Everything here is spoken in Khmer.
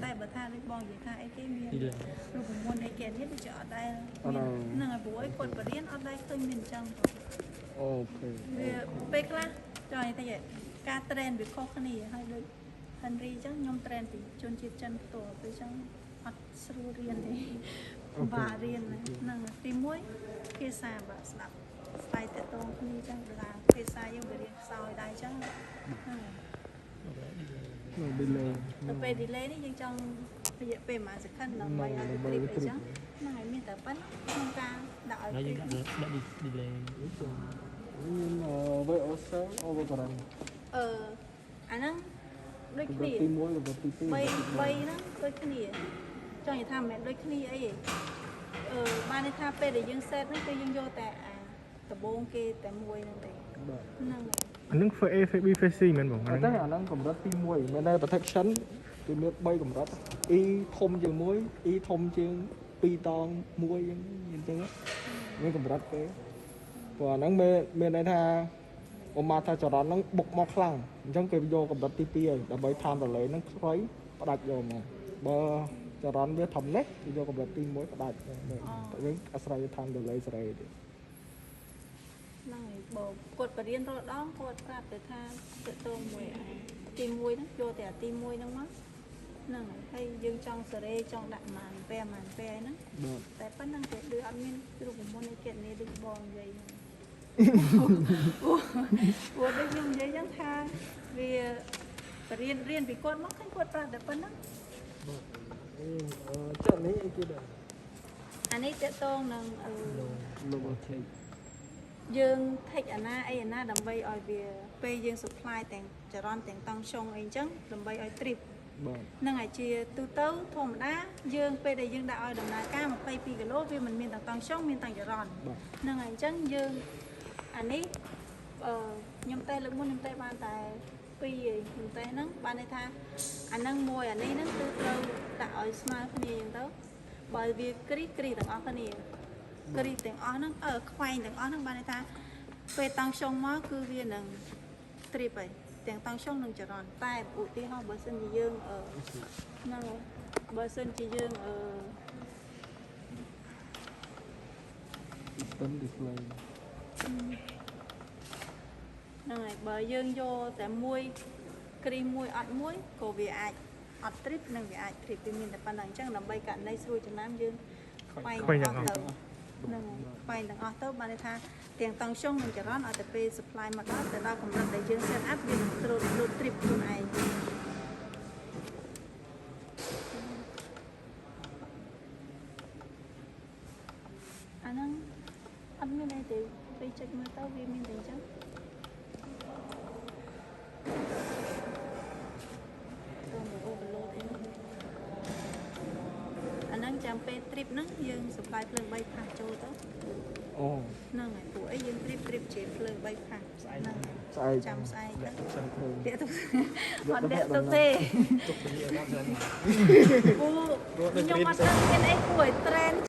តែបើថាដូចបងនិយាយថាអីគេមានរូបមន្តអីគេនេះដូចជាអត់ដែរហ្នឹងហើយព្រោះអីគាត់បរៀនអត់ដែរឃើញមានអញ្ចឹងអូខេវាពេលខ្លះចង់និយាយថាការ train វាខុសគ្នាហើយដូច Henry អញ្ចឹងខ្ញុំ train ពីជនជាតិចិនផ្ទាល់ពេលអញ្ចឹងអត់ស្រួលរៀនទេបាក់រៀនហ្នឹងទី1ភាសាបាក់ស្ដាប់ស្ដាយតតងគ្នាអញ្ចឹងដល់ភាសាយើងវារៀនខ្សោយដែរអញ្ចឹងហ្នឹង delay ទៅពេល delay នេះយើងចង់រយៈពេលប្រហែល second ដើម្បីឲ្យ trip អញ្ចឹងហ្នឹងហើយមានតែប៉ុណ្្នឹងក្នុងការដាក់ឲ្យ trip ដាក់ delay មានVOC overrun អាហ្នឹងដូចគ្នា ទី1กับទី2 3ហ្នឹងដូចគ្នាចង់និយាយថាមិនមែនដូចគ្នាអីទេបានន័យថាពេលដែលយើង set ហ្នឹងគឺយើងយកតែដំបូងគេតែមួយហ្នឹងទេហ្នឹងអានឹង phase A phase B phase C មែនបងតែអាហ្នឹងកម្រិតទី1មានតែ protection គឺមាន3កម្រិត E ធំជាង1 E ធំជាង2តង1អញ្ចឹងមានកម្រិតទេព្រោះអាហ្នឹងមានន័យថាឧមាថាចរន្តហ្នឹងបុកមកខ្លាំងអញ្ចឹងគេយកកម្រិតទី2ហើយដើម្បី time delay ហ្នឹងខ្លីផ្ដាច់យកមកបើចរន្តវាធំនេះគេយកកម្រិតទី1ផ្ដាច់វិញអាស្រ័យ time delay សេរីទេហ្នឹងហើយបើគាត់បរៀនរាល់ដងគាត់ប្រាប់ទៅថាទៅតងមួយទី1ហ្នឹងយកតែទី1ហ្នឹងមកហ្នឹងហើយយើងចង់សេរីចង់ដាក់ម៉ានពេលហ្នឹងតែប៉ុណ្្នឹងទេដូចអត់មានរូបមន្តនៃគណនីដូចបងនិយាយហ្នឹងព្រោះដូចខ្ញុំនិយាយចឹងថាវាបរៀនពីគាត់មកឃើញគាត់ប្រាប់តែប៉ុណ្្នឹងចាក់នេះអីគេដែរអានេះតកតងនឹងលោកទេយើង take អាណាអីអាណាដើម្បីឲ្យវាពេលយើង supply ទាំងចរន្តទាំងតង់ឆុងអីចឹងដើម្បីឲ្យ trip ហ្នឹងហើយជាទូទៅធម្មតាយើងពេលដែលយើងដាក់ឲ្យដំណើរការ22គីឡូវាមិនមានទាំងតង់ឆុងមានទាំងចរន្តហ្នឹងហើយអញ្ចឹងយើងអានេះខ្ញុំតែលើកមុនខ្ញុំតែបានតែ2ឯងខ្ញុំតែហ្នឹងបានន័យថាអាហ្នឹងមួយអានេះហ្នឹងគឺត្រូវដាក់ឲ្យស្មើគ្នាអញ្ចឹងទៅបើវាគ្រីទាំងអស់គ្នាគ្រីទាំងអស់ហ្នឹងខ្វែងទាំងអស់ហ្នឹងបានន័យថាពេលតង់ឆុងមកគឺវានឹង trip ហើយទាំងតង់ឆុងនិងចរន្តតែឧទាហរណ៍បើសិនជាយើងហ្នឹងបើសិនជាយើង system display ហ្នឹងហើយបើយើងយកតែមួយគ្រីមួយអត់មួយក៏វាអាចអត់ trip និងវាអាច trip វាមានតែប៉ុណ្្នឹងអញ្ចឹងដើម្បីករណីស្រួលចំណាំយើងខ្វែងទាំងអស់ទៅហ្នឹងខ្វែងទាំងអស់ទៅបានន័យថាទាំងតង់ឆុងនិងចរន្តឲ្យតែពេល supply មកដល់ទៅដល់កម្រិតដែលយើង set up វានឹងត្រូវ trip ខ្លួនឯងអាហ្នឹងអត់មានអីទេពេលចេញមើលទៅវាមានតែអញ្ចឹងអាហ្នឹងចាំពេល trip ហ្នឹងយើង supply ភ្លើង3ផាសចូលទៅអូហ្នឹងហើយពួកអីយើង trip ជាភ្លើង3ផាសហ្នឹងស្អែកចាំស្អែកទៅតាក់ទៅអត់តាក់ទៅទេទុកពលាអត់ដល់ខ្ញុំអត់ដឹងមានអីគួរឲ្យ trend